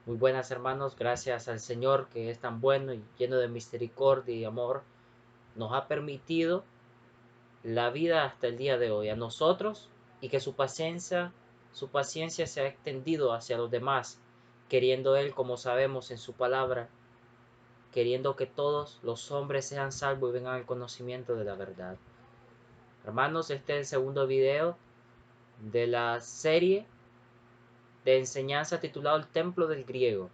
Muy buenas hermanos, gracias al Señor que es tan bueno y lleno de misericordia y amor, nos ha permitido la vida hasta el día de hoy a nosotros y que su paciencia se ha extendido hacia los demás, queriendo Él, como sabemos en su palabra, queriendo que todos los hombres sean salvos y vengan al conocimiento de la verdad. Hermanos, este es el segundo video de la serie de enseñanza titulado El Templo del Griego.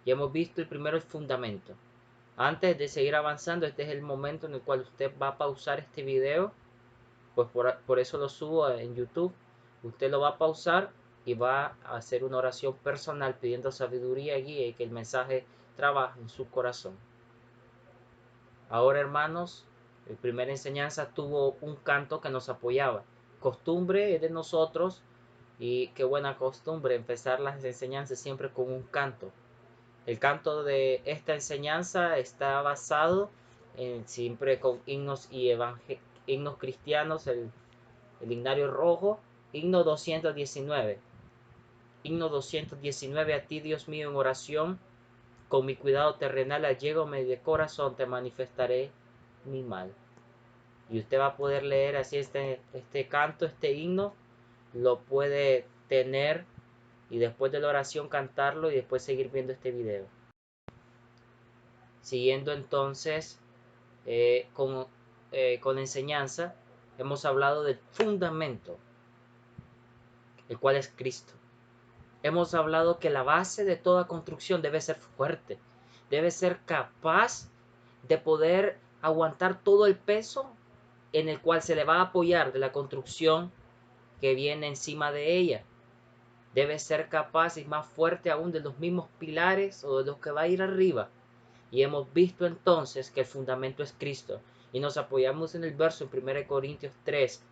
Y hemos visto el primero, el fundamento. Antes de seguir avanzando, este es el momento en el cual usted va a pausar este video, pues por eso lo subo en YouTube. Usted lo va a pausar y va a hacer una oración personal pidiendo sabiduría, guía y que el mensaje trabaje en su corazón. Ahora, hermanos, la primera enseñanza tuvo un canto que nos apoyaba. Costumbre es de nosotros, y qué buena costumbre empezar las enseñanzas siempre con un canto. El canto de esta enseñanza está basado siempre con himnos y himnos cristianos, el himnario rojo, himno 219. Himno 219, a ti Dios mío en oración, con mi cuidado terrenal allégome de corazón, te manifestaré mi mal. Y usted va a poder leer así este canto, este himno, lo puede tener y después de la oración cantarlo y después seguir viendo este video. Siguiendo entonces con la enseñanza, hemos hablado del fundamento, el cual es Cristo. Hemos hablado que la base de toda construcción debe ser fuerte, debe ser capaz de poder aguantar todo el peso en el cual se le va a apoyar de la construcción que viene encima de ella. Debe ser capaz y más fuerte aún de los mismos pilares o de los que va a ir arriba. Y hemos visto entonces que el fundamento es Cristo. Y nos apoyamos en el verso en 1 Corintios 3,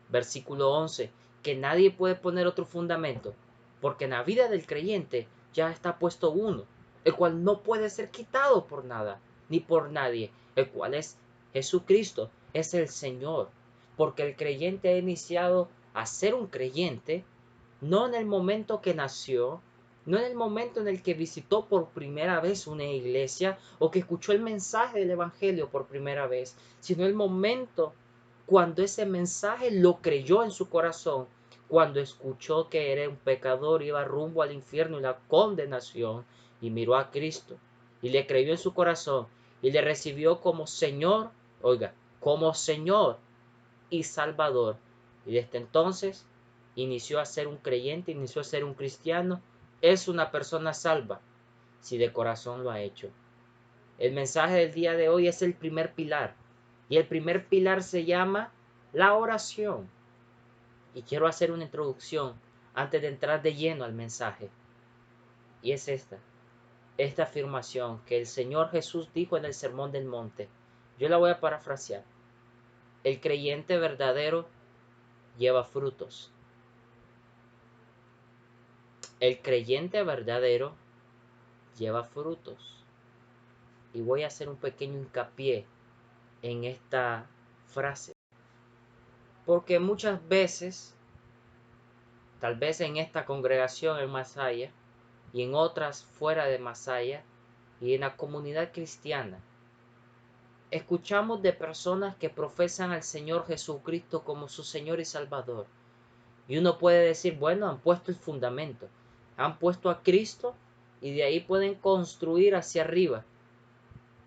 versículo 11, que nadie puede poner otro fundamento, porque en la vida del creyente ya está puesto uno, el cual no puede ser quitado por nada, ni por nadie, el cual es Jesucristo, es el Señor. Porque el creyente ha iniciado a ser un creyente, no en el momento que nació, no en el momento en el que visitó por primera vez una iglesia o que escuchó el mensaje del Evangelio por primera vez, sino el momento cuando ese mensaje lo creyó en su corazón, cuando escuchó que era un pecador, iba rumbo al infierno y la condenación, y miró a Cristo y le creyó en su corazón y le recibió como Señor, oiga, como Señor y Salvador. Y desde entonces inició a ser un creyente, inició a ser un cristiano, es una persona salva, si de corazón lo ha hecho. El mensaje del día de hoy es el primer pilar. Y el primer pilar se llama la oración. Y quiero hacer una introducción antes de entrar de lleno al mensaje. Y es esta afirmación que el Señor Jesús dijo en el Sermón del Monte. Yo la voy a parafrasear. El creyente verdadero lleva frutos. El creyente verdadero lleva frutos. Y voy a hacer un pequeño hincapié en esta frase. Porque muchas veces, tal vez en esta congregación en Masaya y en otras fuera de Masaya y en la comunidad cristiana, escuchamos de personas que profesan al Señor Jesucristo como su Señor y Salvador. Y uno puede decir, bueno, han puesto el fundamento, han puesto a Cristo y de ahí pueden construir hacia arriba.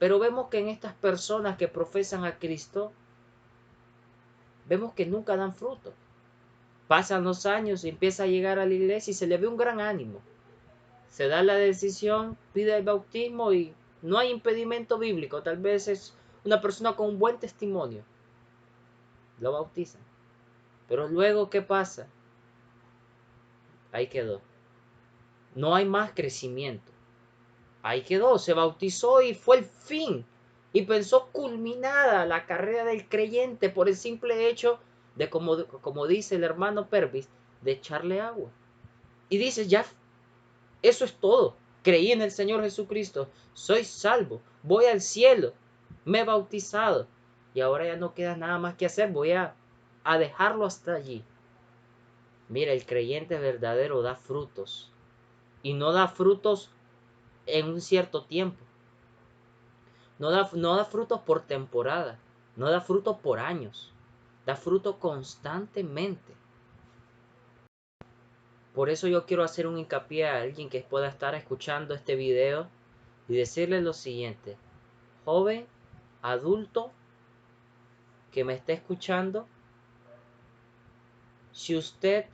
Pero vemos que en estas personas que profesan a Cristo, vemos que nunca dan fruto. Pasan los años y empieza a llegar a la iglesia y se le ve un gran ánimo. Se da la decisión, pide el bautismo y no hay impedimento bíblico. Tal vez es una persona con un buen testimonio. Lo bautizan. Pero luego, ¿qué pasa? Ahí quedó. No hay más crecimiento. Ahí quedó. Se bautizó y fue el fin. Y pensó culminada la carrera del creyente por el simple hecho de, como dice el hermano Pervis, de echarle agua. Y dice, ya, eso es todo. Creí en el Señor Jesucristo. Soy salvo. Voy al cielo. Me he bautizado. Y ahora ya no queda nada más que hacer. Voy a dejarlo hasta allí. Mira, el creyente verdadero da frutos. Y no da frutos en un cierto tiempo. No da frutos por temporada, no da frutos por años, da fruto constantemente. Por eso yo quiero hacer un hincapié a alguien que pueda estar escuchando este video y decirle lo siguiente: joven, adulto que me está escuchando, si usted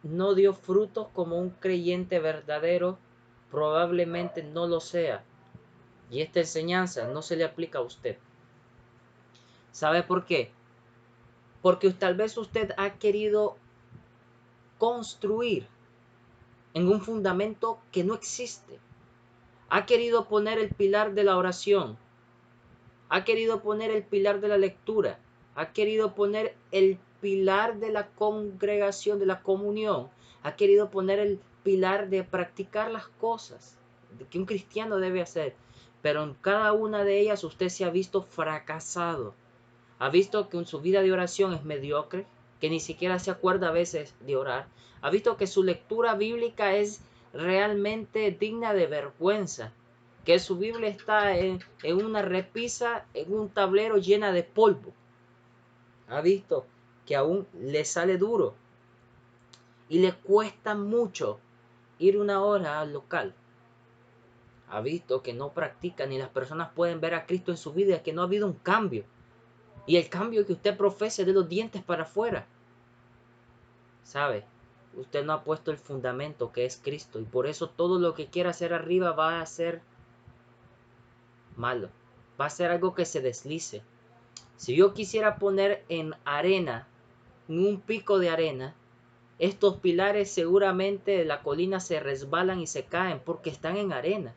no dio frutos como un creyente verdadero, probablemente no lo sea. Y esta enseñanza no se le aplica a usted. ¿Sabe por qué? Porque tal vez usted ha querido construir en un fundamento que no existe. Ha querido poner el pilar de la oración. Ha querido poner el pilar de la lectura. Ha querido poner el pilar de la congregación, de la comunión. Ha querido poner el pilar de practicar las cosas que un cristiano debe hacer. Pero en cada una de ellas usted se ha visto fracasado. Ha visto que en su vida de oración es mediocre, que ni siquiera se acuerda a veces de orar. Ha visto que su lectura bíblica es realmente digna de vergüenza, que su Biblia está en una repisa, en un tablero llena de polvo. Ha visto que aún le sale duro y le cuesta mucho ir una hora al local. Ha visto que no practica ni las personas pueden ver a Cristo en su vida, que no ha habido un cambio. Y el cambio que usted profesa es de los dientes para afuera. ¿Sabe? Usted no ha puesto el fundamento que es Cristo. Y por eso todo lo que quiera hacer arriba va a ser malo. Va a ser algo que se deslice. Si yo quisiera poner en arena, en un pico de arena, estos pilares seguramente de la colina se resbalan y se caen porque están en arena.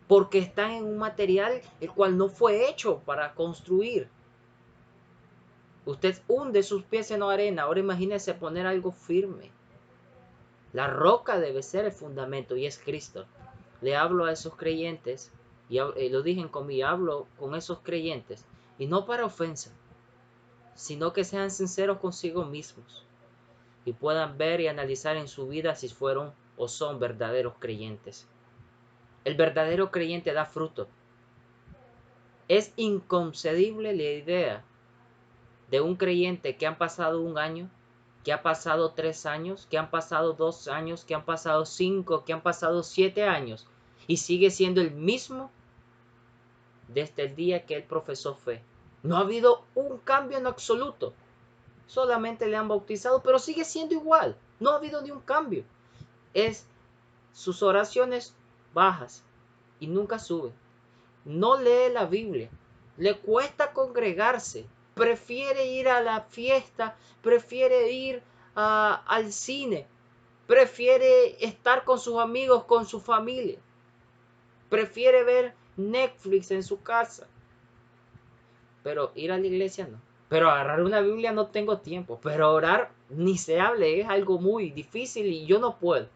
Porque están en un material el cual no fue hecho para construir. Usted hunde sus pies en la arena. Ahora imagínese poner algo firme. La roca debe ser el fundamento y es Cristo. Le hablo a esos creyentes, y lo dije en comillas, hablo con esos creyentes, y no para ofensa, sino que sean sinceros consigo mismos y puedan ver y analizar en su vida si fueron o son verdaderos creyentes. El verdadero creyente da fruto. Es inconcebible la idea de un creyente que han pasado un año, que ha pasado 3 años, que han pasado 2 años, que han pasado 5, que han pasado 7 años y sigue siendo el mismo desde el día que él profesó fe. No ha habido un cambio en absoluto. Solamente le han bautizado, pero sigue siendo igual. No ha habido ni un cambio. Es sus oraciones bajas y nunca sube. No lee la Biblia. Le cuesta congregarse. Prefiere ir a la fiesta. Prefiere ir al cine. Prefiere estar con sus amigos, con su familia. Prefiere ver Netflix en su casa. Pero ir a la iglesia no. Pero agarrar una Biblia no tengo tiempo. Pero orar ni se hable. Es algo muy difícil y yo no puedo.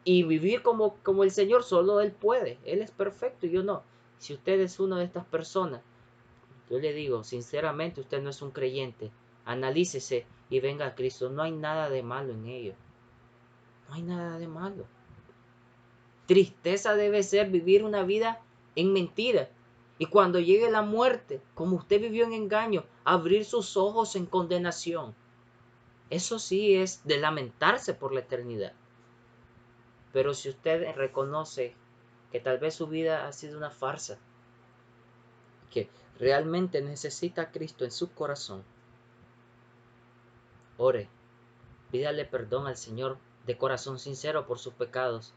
Y vivir como el Señor, solo Él puede. Él es perfecto y yo no. Si usted es una de estas personas, yo le digo, sinceramente, usted no es un creyente. Analícese y venga a Cristo. No hay nada de malo en ello. No hay nada de malo. Tristeza debe ser vivir una vida en mentira. Y cuando llegue la muerte, como usted vivió en engaño, abrir sus ojos en condenación. Eso sí es de lamentarse por la eternidad. Pero si usted reconoce que tal vez su vida ha sido una farsa, que realmente necesita a Cristo en su corazón, ore, pídale perdón al Señor de corazón sincero por sus pecados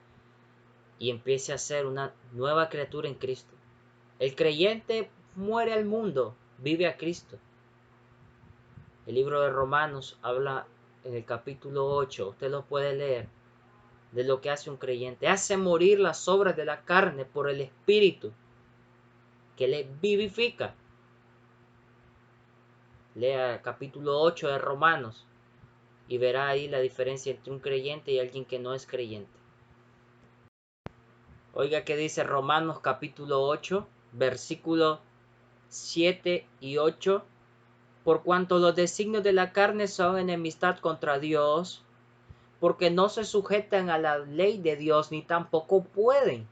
y empiece a ser una nueva criatura en Cristo. El creyente muere al mundo, vive a Cristo. El libro de Romanos habla en el capítulo 8, usted lo puede leer, de lo que hace un creyente. Hace morir las obras de la carne por el Espíritu que le vivifica. Lea el capítulo 8 de Romanos y verá ahí la diferencia entre un creyente y alguien que no es creyente. Oiga que dice Romanos capítulo 8, versículo 7 y 8. Por cuanto los designios de la carne son enemistad contra Dios, porque no se sujetan a la ley de Dios ni tampoco pueden.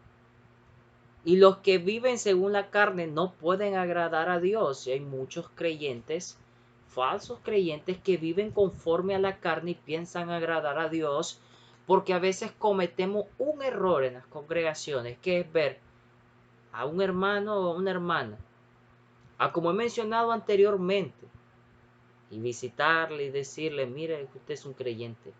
Y los que viven según la carne no pueden agradar a Dios. Y hay muchos creyentes, falsos creyentes, que viven conforme a la carne y piensan agradar a Dios, porque a veces cometemos un error en las congregaciones, que es ver a un hermano o una hermana, como he mencionado anteriormente, y visitarle y decirle, mire que usted es un creyente,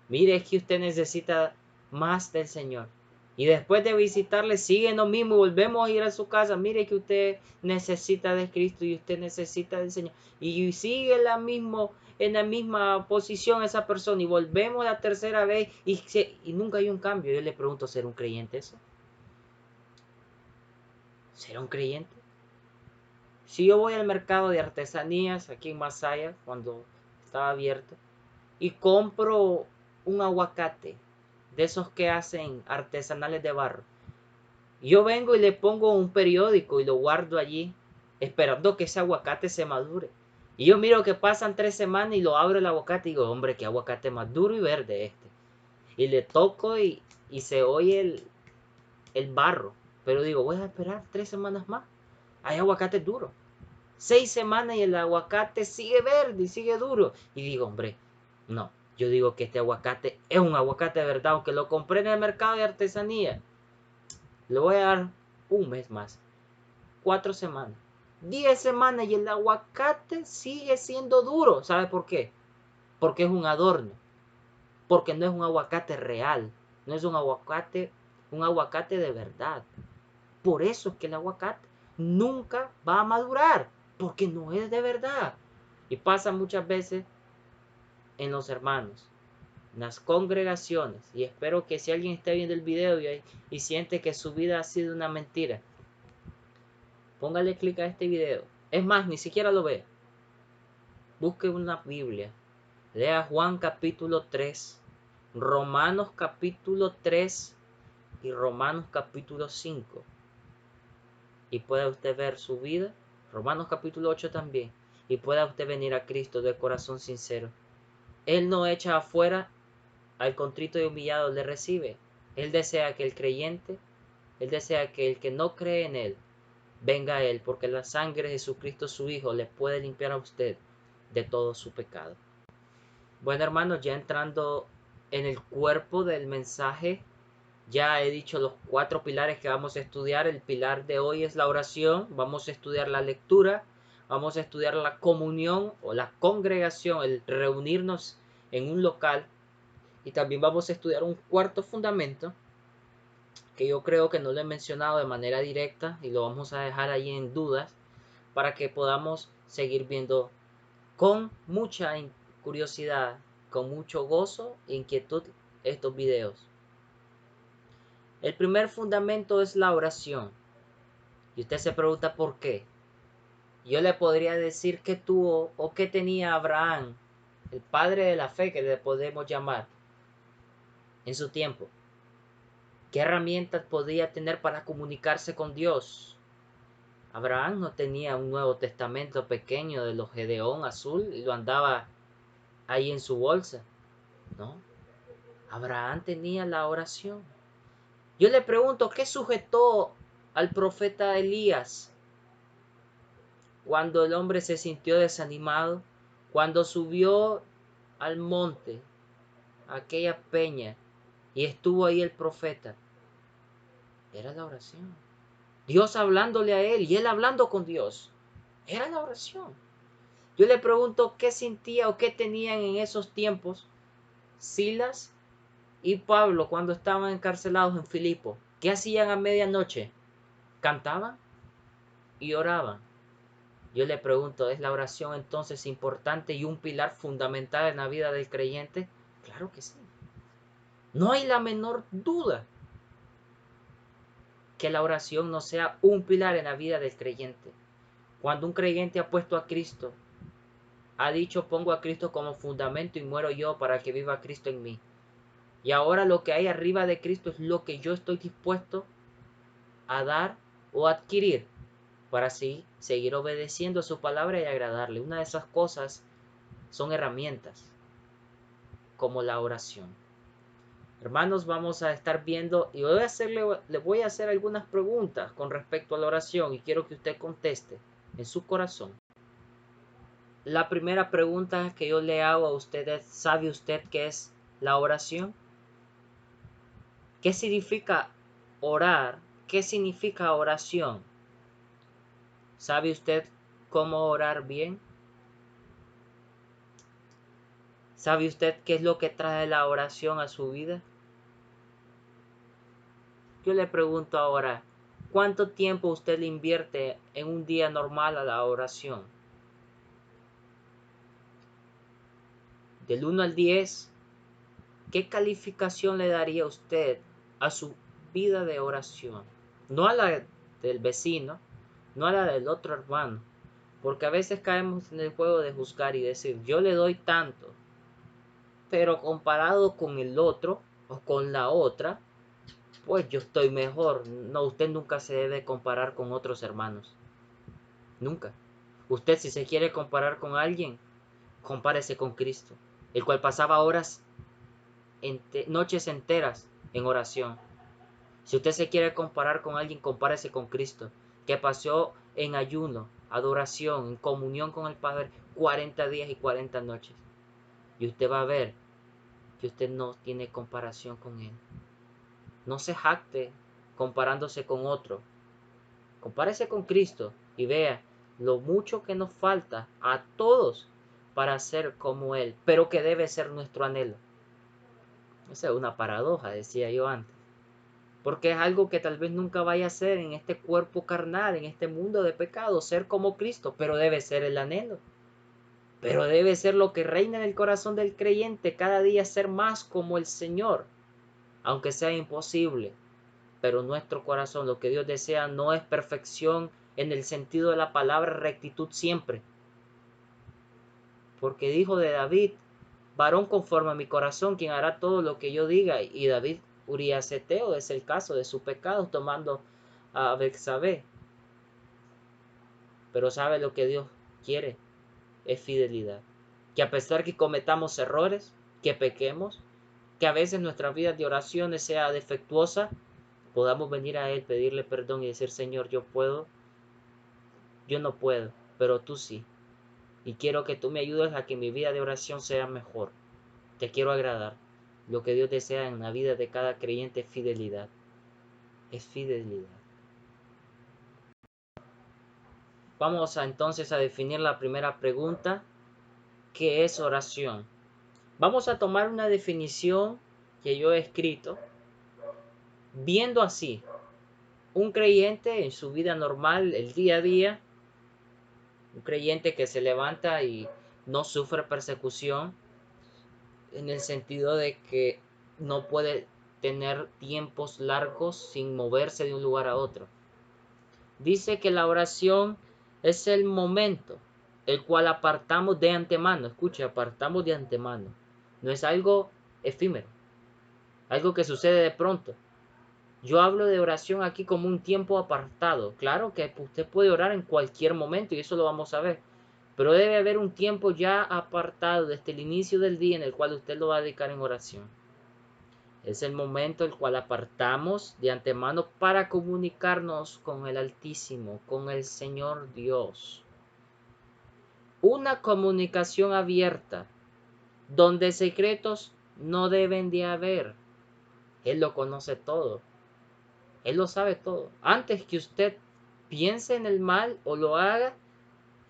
mire que usted necesita más del Señor. Y después de visitarle sigue lo mismo, volvemos a ir a su casa, mire que usted necesita de Cristo y usted necesita del Señor. Y sigue en la misma posición esa persona y volvemos la tercera vez y nunca hay un cambio. Yo le pregunto, ¿será un creyente eso? ¿Será un creyente? Si yo voy al mercado de artesanías aquí en Masaya, cuando estaba abierto, y compro un aguacate de esos que hacen artesanales de barro, yo vengo y le pongo un periódico y lo guardo allí, esperando que ese aguacate se madure. Y yo miro que pasan 3 semanas y lo abro el aguacate y digo, hombre, qué aguacate más duro y verde este. Y le toco y se oye el barro. Pero digo, voy a esperar 3 semanas más. Hay aguacate duro. 6 semanas y el aguacate sigue verde y sigue duro. Y digo, hombre, no. Yo digo que este aguacate es un aguacate de verdad, aunque lo compré en el mercado de artesanía. Le voy a dar un mes más. 4 semanas. 10 semanas y el aguacate sigue siendo duro. ¿Sabe por qué? Porque es un adorno. Porque no es un aguacate real. No es un aguacate de verdad. Por eso es que el aguacate nunca va a madurar. Porque no es de verdad. Y pasa muchas veces en los hermanos, en las congregaciones. Y espero que si alguien está viendo el video y siente que su vida ha sido una mentira, póngale clic a este video. Es más, ni siquiera lo vea. Busque una Biblia. Lea Juan capítulo 3, Romanos capítulo 3 y Romanos capítulo 5. Y pueda usted ver su vida. Romanos capítulo 8 también. Y pueda usted venir a Cristo de corazón sincero. Él no echa afuera al contrito y humillado, le recibe. Él desea que el creyente, Él desea que el que no cree en Él, venga a Él, porque la sangre de Jesucristo su Hijo le puede limpiar a usted de todo su pecado. Bueno, hermanos, ya entrando en el cuerpo del mensaje, ya he dicho los 4 pilares que vamos a estudiar. El pilar de hoy es la oración, vamos a estudiar la lectura, vamos a estudiar la comunión o la congregación, el reunirnos en un local, y también vamos a estudiar un cuarto fundamento que yo creo que no lo he mencionado de manera directa y lo vamos a dejar ahí en dudas para que podamos seguir viendo con mucha curiosidad, con mucho gozo e inquietud estos videos. El primer fundamento es la oración. Y usted se pregunta por qué. Yo le podría decir qué tuvo o qué tenía Abraham, el padre de la fe que le podemos llamar, en su tiempo. ¿Qué herramientas podía tener para comunicarse con Dios? Abraham no tenía un Nuevo Testamento pequeño de los Gedeón azul y lo andaba ahí en su bolsa. No, Abraham tenía la oración. Yo le pregunto, ¿qué sujetó al profeta Elías cuando el hombre se sintió desanimado? Cuando subió al monte, a aquella peña, y estuvo ahí el profeta. Era la oración. Dios hablándole a él y él hablando con Dios. Era la oración. Yo le pregunto qué sentía o qué tenían en esos tiempos Silas y Pablo cuando estaban encarcelados en Filipo. ¿Qué hacían a medianoche? Cantaban y oraban. Yo le pregunto, ¿es la oración entonces importante y un pilar fundamental en la vida del creyente? Claro que sí. No hay la menor duda que la oración no sea un pilar en la vida del creyente. Cuando un creyente ha puesto a Cristo, ha dicho, pongo a Cristo como fundamento y muero yo para que viva Cristo en mí. Y ahora lo que hay arriba de Cristo es lo que yo estoy dispuesto a dar o adquirir para así seguir obedeciendo su palabra y agradarle. Una de esas cosas son herramientas. como la oración. Hermanos, vamos a estar viendo y le voy a hacer algunas preguntas con respecto a la oración y quiero que usted conteste en su corazón. La primera pregunta que yo le hago a usted es, ¿sabe usted qué es la oración? ¿Qué significa orar? ¿Qué significa oración? ¿Sabe usted cómo orar bien? ¿Sabe usted qué es lo que trae la oración a su vida? Yo le pregunto ahora, ¿cuánto tiempo usted le invierte en un día normal a la oración? Del 1 al 10, ¿qué calificación le daría usted a su vida de oración? No a la del vecino, no a la del otro hermano, porque a veces caemos en el juego de juzgar y decir, yo le doy tanto, pero comparado con el otro o con la otra, pues yo estoy mejor. No, usted nunca se debe comparar con otros hermanos. Nunca. Usted, si se quiere comparar con alguien, compárese con Cristo, el cual pasaba noches enteras en oración. Si usted se quiere comparar con alguien, compárese con Cristo, que pasó en ayuno, adoración, en comunión con el Padre 40 días y 40 noches. Y usted va a ver que usted no tiene comparación con Él. No se jacte comparándose con otro. Compárese con Cristo y vea lo mucho que nos falta a todos para ser como Él, pero que debe ser nuestro anhelo. Esa es una paradoja, decía yo antes, porque es algo que tal vez nunca vaya a ser en este cuerpo carnal, en este mundo de pecado, ser como Cristo, pero debe ser el anhelo. Pero debe ser lo que reina en el corazón del creyente, cada día ser más como el Señor, aunque sea imposible. Pero nuestro corazón, lo que Dios desea no es perfección en el sentido de la palabra rectitud siempre. Porque dijo de David, varón conforme a mi corazón, quien hará todo lo que yo diga. Y David Urías Eteo es el caso de su pecado tomando a Betsabé. Pero sabe lo que Dios quiere, es fidelidad. Que a pesar que cometamos errores, que pequemos, que a veces nuestra vida de oraciones sea defectuosa, podamos venir a Él, pedirle perdón y decir, Señor, yo no puedo, pero tú sí. Y quiero que tú me ayudes a que mi vida de oración sea mejor. Te quiero agradar. Lo que Dios desea en la vida de cada creyente es fidelidad. Es fidelidad. Vamos entonces a definir la primera pregunta, ¿qué es oración? Vamos a tomar una definición que yo he escrito, viendo así, un creyente en su vida normal, el día a día, un creyente que se levanta y no sufre persecución, en el sentido de que no puede tener tiempos largos sin moverse de un lugar a otro. Dice que la oración es el momento el cual apartamos de antemano. Escuche, apartamos de antemano. No es algo efímero, algo que sucede de pronto. Yo hablo de oración aquí como un tiempo apartado. Claro que usted puede orar en cualquier momento y eso lo vamos a ver. Pero debe haber un tiempo ya apartado desde el inicio del día en el cual usted lo va a dedicar en oración. Es el momento el cual apartamos de antemano para comunicarnos con el Altísimo, con el Señor Dios. Una comunicación abierta, donde secretos no deben de haber. Él lo conoce todo. Él lo sabe todo. Antes que usted piense en el mal o lo haga,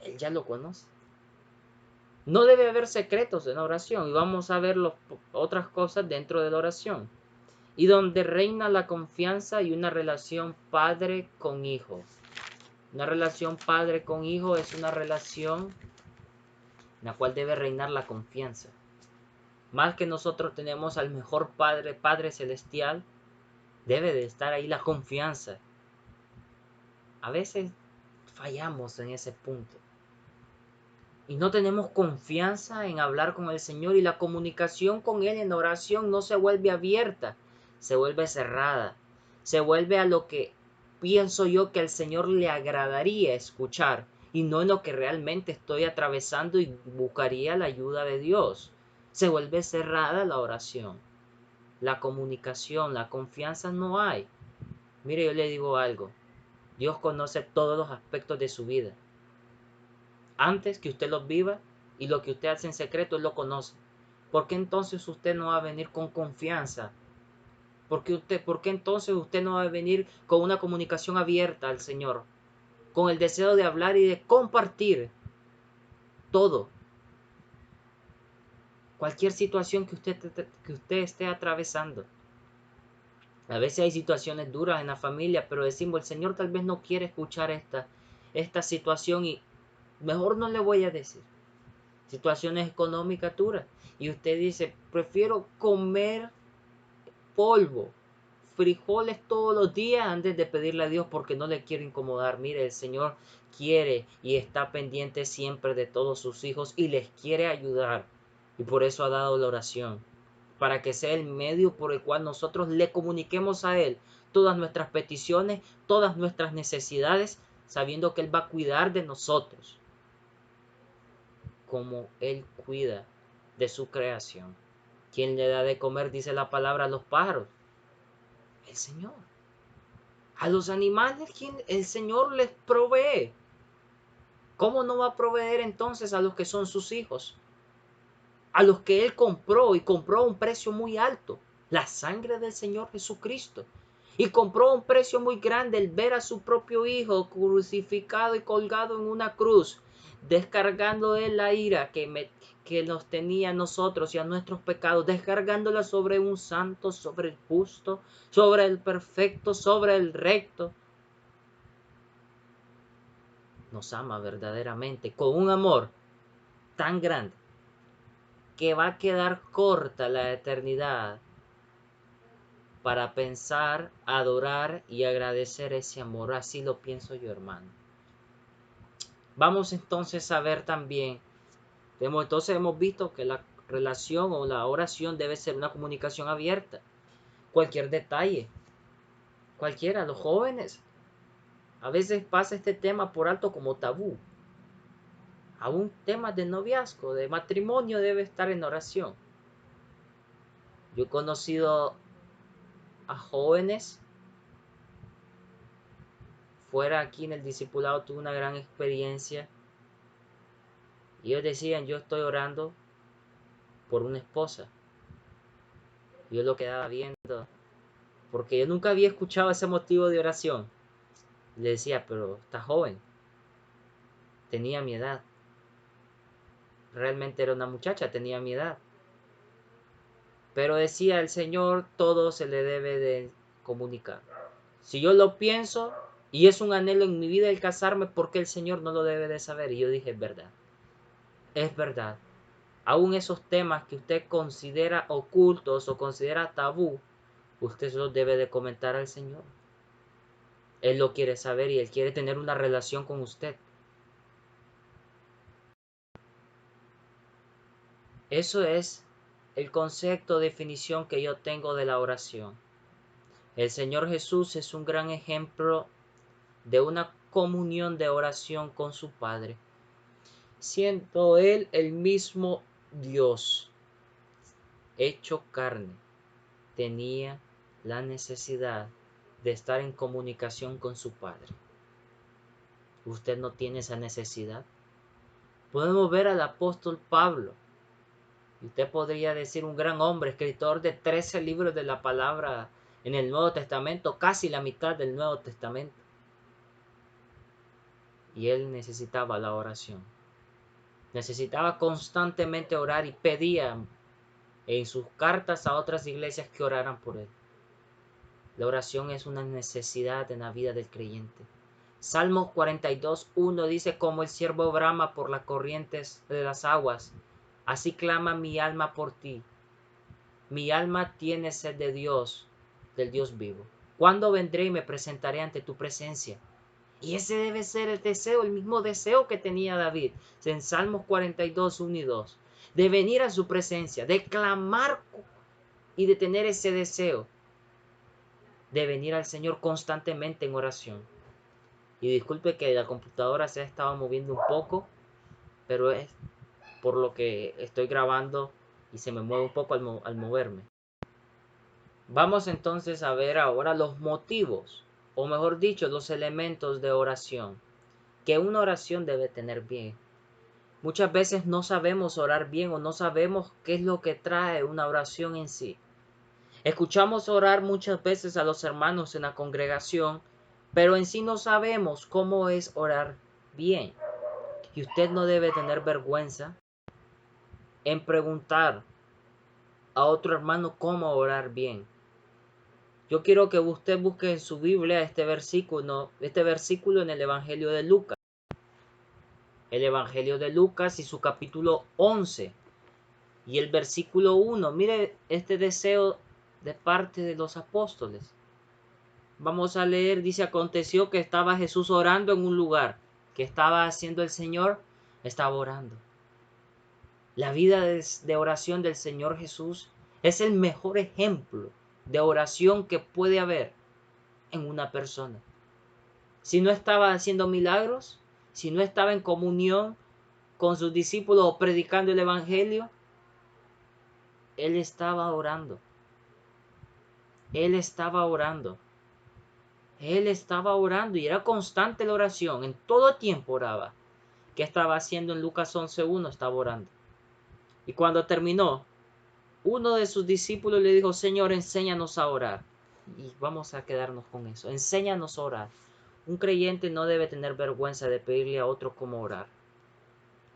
Él ya lo conoce. No debe haber secretos en la oración. Y vamos a ver otras cosas dentro de la oración. Y donde reina la confianza y una relación padre con hijo. Una relación padre con hijo es una relación en la cual debe reinar la confianza. Más que nosotros tenemos al mejor Padre, Padre Celestial, debe de estar ahí la confianza. A veces fallamos en ese punto. Y no tenemos confianza en hablar con el Señor y la comunicación con Él en oración no se vuelve abierta, se vuelve cerrada, se vuelve a lo que pienso yo que al Señor le agradaría escuchar y no en lo que realmente estoy atravesando y buscaría la ayuda de Dios. Se vuelve cerrada la oración, la comunicación, la confianza no hay. Mire, yo le digo algo. Dios conoce todos los aspectos de su vida. Antes que usted los viva y lo que usted hace en secreto, Él lo conoce. ¿Por qué entonces usted no va a venir con confianza? ¿Por qué entonces usted no va a venir con una comunicación abierta al Señor? Con el deseo de hablar y de compartir todo. Cualquier situación que usted esté atravesando. A veces hay situaciones duras en la familia, pero decimos, el Señor tal vez no quiere escuchar esta situación y mejor no le voy a decir. Situaciones económicas duras. Y usted dice, prefiero comer polvo, frijoles todos los días antes de pedirle a Dios porque no le quiero incomodar. Mire, el Señor quiere y está pendiente siempre de todos sus hijos y les quiere ayudar. Y por eso ha dado la oración, para que sea el medio por el cual nosotros le comuniquemos a Él todas nuestras peticiones, todas nuestras necesidades, sabiendo que Él va a cuidar de nosotros, como Él cuida de su creación. ¿Quién le da de comer, dice la palabra, a los pájaros? El Señor. A los animales, ¿quién? El Señor les provee. ¿Cómo no va a proveer entonces a los que son sus hijos? A los que Él compró y compró a un precio muy alto. La sangre del Señor Jesucristo. Y compró a un precio muy grande el ver a su propio Hijo crucificado y colgado en una cruz, descargando Él la ira que nos tenía a nosotros y a nuestros pecados, descargándola sobre un santo, sobre el justo, sobre el perfecto, sobre el recto. Nos ama verdaderamente, con un amor tan grande que va a quedar corta la eternidad para pensar, adorar y agradecer ese amor. Así lo pienso yo, hermano. Vamos entonces a ver también, entonces hemos visto que la relación o la oración debe ser una comunicación abierta. Cualquier detalle, cualquiera, los jóvenes, a veces pasa este tema por alto como tabú. Aún temas de noviazgo, de matrimonio debe estar en oración. Yo he conocido a jóvenes fuera aquí en el discipulado, tuve una gran experiencia. Y ellos decían, yo estoy orando por una esposa. Y yo lo quedaba viendo, porque yo nunca había escuchado ese motivo de oración. Le decía, pero está joven, tenía mi edad. Realmente era una muchacha, tenía mi edad. Pero decía el Señor, todo se le debe de comunicar. Si yo lo pienso y es un anhelo en mi vida el casarme, ¿por qué el Señor no lo debe de saber? Y yo dije, es verdad. Es verdad. Aún esos temas que usted considera ocultos o considera tabú, usted se los debe de comentar al Señor. Él lo quiere saber y Él quiere tener una relación con usted. Eso es el concepto, definición que yo tengo de la oración. El Señor Jesús es un gran ejemplo de una comunión de oración con su Padre, siendo Él el mismo Dios, hecho carne, tenía la necesidad de estar en comunicación con su Padre. ¿Usted no tiene esa necesidad? Podemos ver al apóstol Pablo. Usted podría decir un gran hombre, escritor de 13 libros de la palabra en el Nuevo Testamento, casi la mitad del Nuevo Testamento. Y él necesitaba la oración. Necesitaba constantemente orar y pedía en sus cartas a otras iglesias que oraran por él. La oración es una necesidad en la vida del creyente. Salmos 42:1 dice, como el ciervo brama por las corrientes de las aguas, así clama mi alma por ti. Mi alma tiene sed de Dios, del Dios vivo. ¿Cuándo vendré y me presentaré ante tu presencia? Y ese debe ser el deseo, el mismo deseo que tenía David en Salmos 42:1 y 2. De venir a su presencia, de clamar y de tener ese deseo de venir al Señor constantemente en oración. Y disculpe que la computadora se ha estado moviendo un poco, pero es por lo que estoy grabando y se me mueve un poco al moverme. Vamos entonces a ver ahora los motivos, o mejor dicho, los elementos de oración que una oración debe tener bien. Muchas veces no sabemos orar bien o no sabemos qué es lo que trae una oración en sí. Escuchamos orar muchas veces a los hermanos en la congregación, pero en sí no sabemos cómo es orar bien. Y usted no debe tener vergüenza en preguntar a otro hermano cómo orar bien. Yo quiero que usted busque en su Biblia este versículo en el Evangelio de Lucas. El Evangelio de Lucas y su capítulo 11 y el versículo 1. Mire este deseo de parte de los apóstoles. Vamos a leer, dice, aconteció que estaba Jesús orando en un lugar. ¿Qué estaba haciendo el Señor? Estaba orando. La vida de oración del Señor Jesús es el mejor ejemplo de oración que puede haber en una persona. Si no estaba haciendo milagros, si no estaba en comunión con sus discípulos o predicando el Evangelio, Él estaba orando. Él estaba orando. Él estaba orando y era constante la oración. En todo tiempo oraba. ¿Qué estaba haciendo en Lucas 11:1? Estaba orando. Y cuando terminó, uno de sus discípulos le dijo, Señor, enséñanos a orar. Y vamos a quedarnos con eso. Enséñanos a orar. Un creyente no debe tener vergüenza de pedirle a otro cómo orar.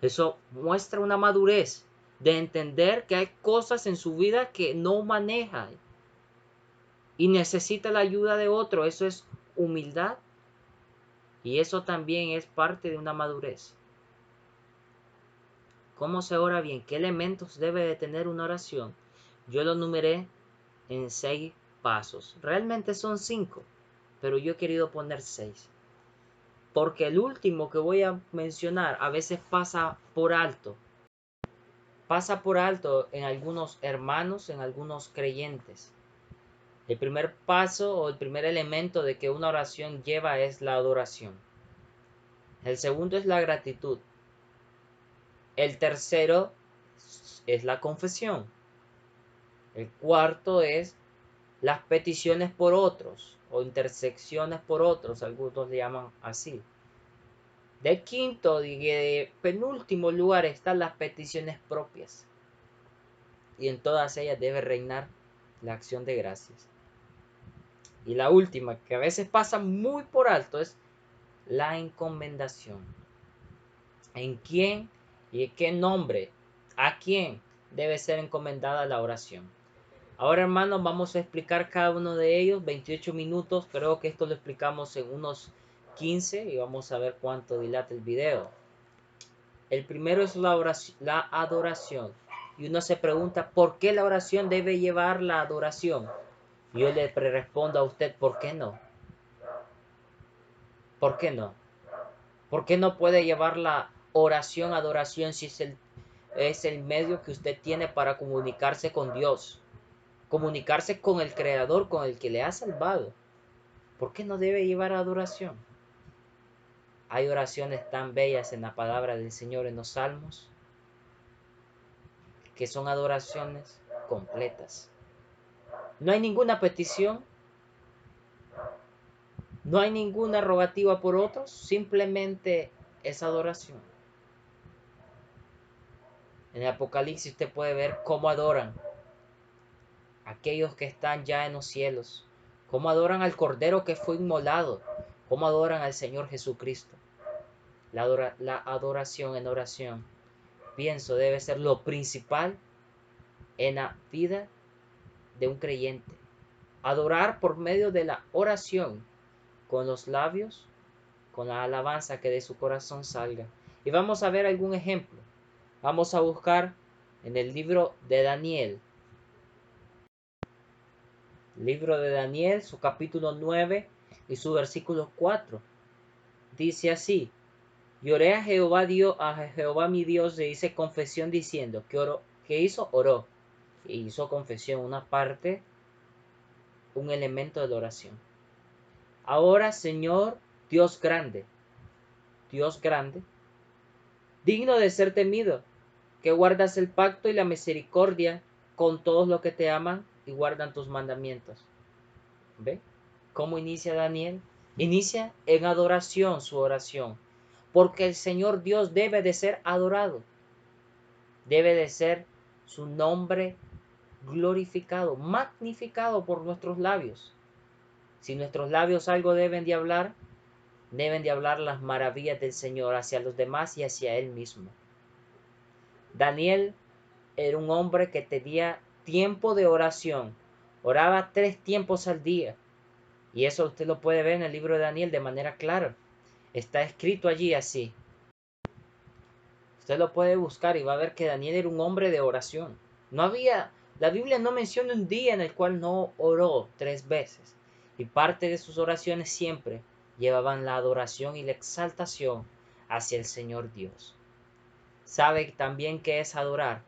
Eso muestra una madurez de entender que hay cosas en su vida que no maneja y necesita la ayuda de otro. Eso es humildad y eso también es parte de una madurez. ¿Cómo se ora bien? ¿Qué elementos debe de tener una oración? Yo lo numeré en 6 pasos. Realmente son 5, pero yo he querido poner 6. Porque el último que voy a mencionar a veces pasa por alto. Pasa por alto en algunos hermanos, en algunos creyentes. El primer paso o el primer elemento de que una oración lleva es la adoración. El segundo es la gratitud. El tercero es la confesión. El cuarto es las peticiones por otros o intersecciones por otros, algunos le llaman así. De quinto y de penúltimo lugar están las peticiones propias. Y en todas ellas debe reinar la acción de gracias. Y la última, que a veces pasa muy por alto, es la encomendación. ¿En quién y en qué nombre? ¿A quién debe ser encomendada la oración? Ahora, hermanos, vamos a explicar cada uno de ellos, 28 minutos. Creo que esto lo explicamos en unos 15 y vamos a ver cuánto dilata el video. El primero es la adoración. Y uno se pregunta, ¿por qué la oración debe llevar la adoración? Yo le respondo a usted, ¿por qué no? ¿Por qué no? ¿Por qué no puede llevar la oración, adoración, si es el medio que usted tiene para comunicarse con Dios? Comunicarse con el Creador, con el que le ha salvado. ¿Por qué no debe llevar adoración? Hay oraciones tan bellas en la palabra del Señor en los Salmos que son adoraciones completas. No hay ninguna petición, no hay ninguna rogativa por otros, simplemente es adoración. En el Apocalipsis usted puede ver cómo adoran aquellos que están ya en los cielos, cómo adoran al Cordero que fue inmolado, cómo adoran al Señor Jesucristo. La adoración en oración, pienso, debe ser lo principal en la vida de un creyente. Adorar por medio de la oración, con los labios, con la alabanza que de su corazón salga. Y vamos a ver algún ejemplo. Vamos a buscar en el libro de Daniel. Libro de Daniel, su capítulo 9 y su versículo 4. Dice así: Lloré a Jehová mi Dios, le hice confesión diciendo, ¿qué hizo? Oró. E hizo confesión, una parte, un elemento de la oración. Ahora, Señor, Dios grande, digno de ser temido, que guardas el pacto y la misericordia con todos los que te aman y guardan tus mandamientos. ¿Ve? ¿Cómo inicia Daniel? Inicia en adoración su oración, porque el Señor Dios debe de ser adorado, debe de ser su nombre glorificado, magnificado por nuestros labios. Si nuestros labios algo deben de hablar las maravillas del Señor hacia los demás y hacia Él mismo. Daniel era un hombre que tenía tiempo de oración, oraba 3 tiempos al día, y eso usted lo puede ver en el libro de Daniel de manera clara. Está escrito allí así. Usted lo puede buscar y va a ver que Daniel era un hombre de oración. La Biblia no menciona un día en el cual no oró 3 veces. Y parte de sus oraciones siempre llevaban la adoración y la exaltación hacia el Señor Dios. ¿Sabe también qué es adorar?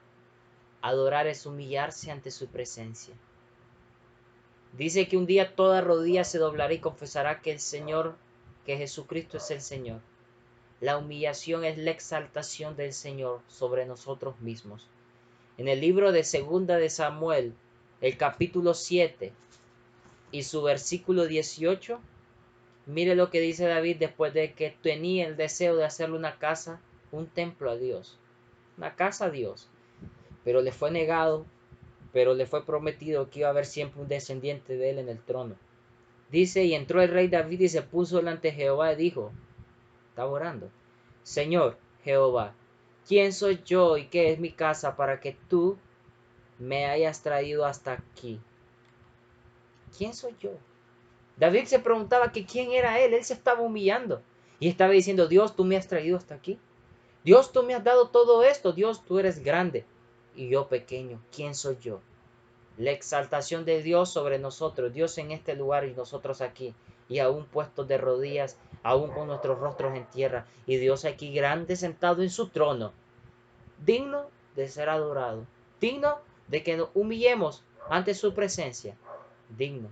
Adorar es humillarse ante su presencia. Dice que un día toda rodilla se doblará y confesará que que Jesucristo es el Señor. La humillación es la exaltación del Señor sobre nosotros mismos. En el libro de Segunda de Samuel, el capítulo 7 y su versículo 18, mire lo que dice David después de que tenía el deseo de hacerle una casa, un templo a Dios, una casa a Dios, pero le fue negado, pero le fue prometido que iba a haber siempre un descendiente de él en el trono. Dice, y entró el rey David y se puso delante de Jehová y dijo, estaba orando, Señor Jehová, ¿quién soy yo y qué es mi casa para que tú me hayas traído hasta aquí? ¿Quién soy yo? David se preguntaba que quién era él se estaba humillando y estaba diciendo, Dios, tú me has traído hasta aquí. Dios, tú me has dado todo esto. Dios, tú eres grande y yo pequeño. ¿Quién soy yo? La exaltación de Dios sobre nosotros, Dios en este lugar y nosotros aquí, y aún puestos de rodillas, aún con nuestros rostros en tierra, y Dios aquí grande sentado en su trono, digno de ser adorado, digno de que nos humillemos ante su presencia, digno,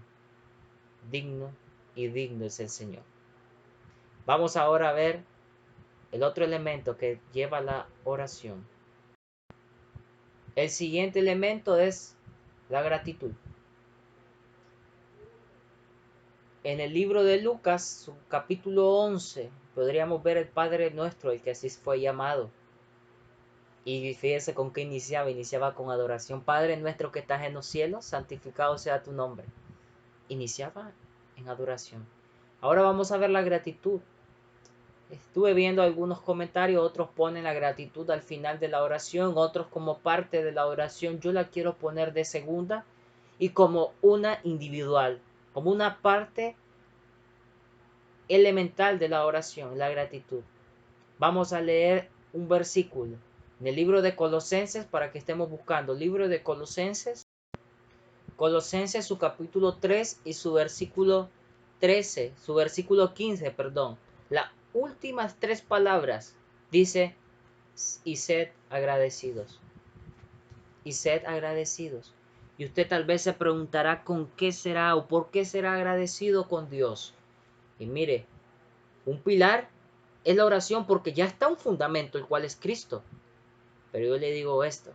digno y digno es el Señor. Vamos ahora a ver el otro elemento que lleva la oración. El siguiente elemento es la gratitud. En el libro de Lucas, su capítulo 11, podríamos ver el Padre Nuestro, el que así fue llamado. Y fíjese con qué iniciaba. Iniciaba con adoración. Padre Nuestro que estás en los cielos, santificado sea tu nombre. Iniciaba en adoración. Ahora vamos a ver la gratitud. Estuve viendo algunos comentarios, otros ponen la gratitud al final de la oración, otros como parte de la oración. Yo la quiero poner de segunda y como una individual, como una parte elemental de la oración, la gratitud. Vamos a leer un versículo en el libro de Colosenses para que estemos buscando. Libro de Colosenses, Colosenses su capítulo 3 y su versículo 13, su versículo 15, perdón. Las últimas 3 palabras dice, y sed agradecidos. Y sed agradecidos. Y usted tal vez se preguntará con qué será o por qué será agradecido con Dios. Y mire, un pilar es la oración porque ya está un fundamento, el cual es Cristo. Pero yo le digo esto,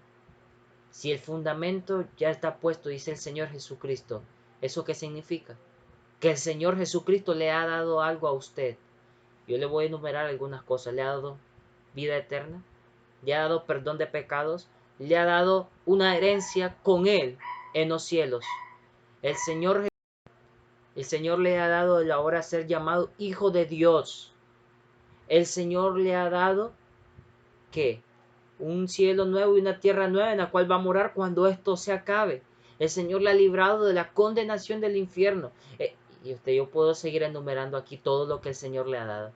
si el fundamento ya está puesto, dice el Señor Jesucristo, ¿eso qué significa? Que el Señor Jesucristo le ha dado algo a usted. Yo le voy a enumerar algunas cosas. Le ha dado vida eterna, le ha dado perdón de pecados, le ha dado una herencia con Él en los cielos. El Señor le ha dado el ahora ser llamado Hijo de Dios. El Señor le ha dado, ¿qué? Un cielo nuevo y una tierra nueva en la cual va a morar cuando esto se acabe. El Señor le ha librado de la condenación del infierno. Yo puedo seguir enumerando aquí todo lo que el Señor le ha dado.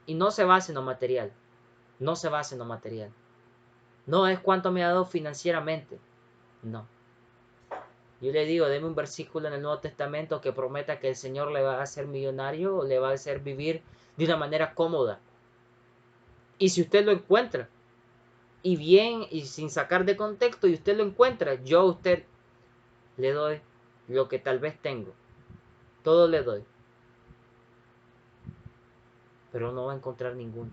Y no se basa en lo material. No se basa en lo material. No es cuánto me ha dado financieramente. No. Yo le digo, deme un versículo en el Nuevo Testamento que prometa que el Señor le va a hacer millonario o le va a hacer vivir de una manera cómoda. Y si usted lo encuentra, y bien, y sin sacar de contexto, y usted lo encuentra, yo a usted le doy lo que tal vez tengo. Todo le doy. Pero no va a encontrar ninguno.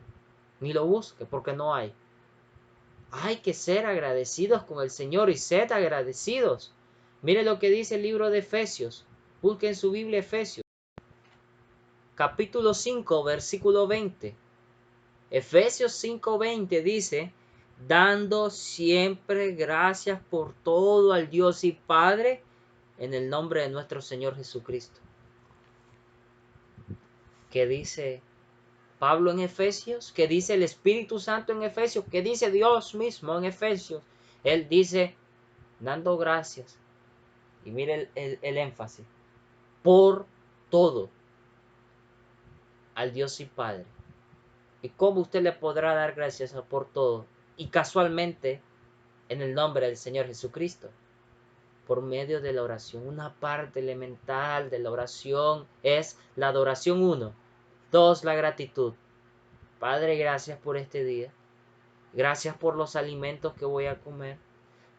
Ni lo busque, porque no hay. Hay que ser agradecidos con el Señor y sed agradecidos. Mire lo que dice el libro de Efesios. Busquen su Biblia Efesios. Capítulo 5, versículo 20. Efesios 5:20 dice, dando siempre gracias por todo al Dios y Padre en el nombre de nuestro Señor Jesucristo. ¿Qué dice Pablo en Efesios? ¿Qué dice el Espíritu Santo en Efesios? ¿Qué dice Dios mismo en Efesios? Él dice, dando gracias. Y mire el énfasis. Por todo al Dios y Padre. ¿Y cómo usted le podrá dar gracias por todo? Y casualmente, en el nombre del Señor Jesucristo. Por medio de la oración. Una parte elemental de la oración es la adoración 1. 2, la gratitud. Padre, gracias por este día. Gracias por los alimentos que voy a comer.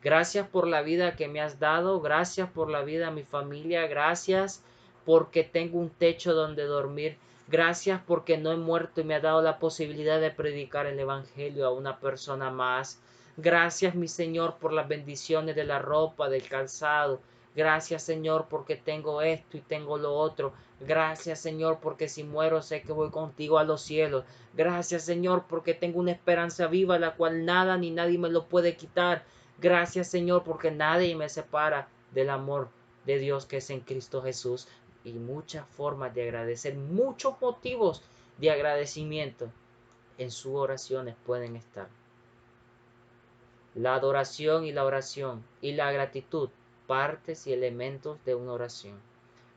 Gracias por la vida que me has dado. Gracias por la vida de mi familia. Gracias porque tengo un techo donde dormir. Gracias porque no he muerto y me ha dado la posibilidad de predicar el Evangelio a una persona más. Gracias, mi Señor, por las bendiciones de la ropa, del calzado. Gracias, Señor, porque tengo esto y tengo lo otro. Gracias, Señor, porque si muero sé que voy contigo a los cielos. Gracias, Señor, porque tengo una esperanza viva, la cual nada ni nadie me lo puede quitar. Gracias, Señor, porque nadie me separa del amor de Dios que es en Cristo Jesús. Y muchas formas de agradecer, muchos motivos de agradecimiento en sus oraciones pueden estar. La adoración y la oración y la gratitud, partes y elementos de una oración.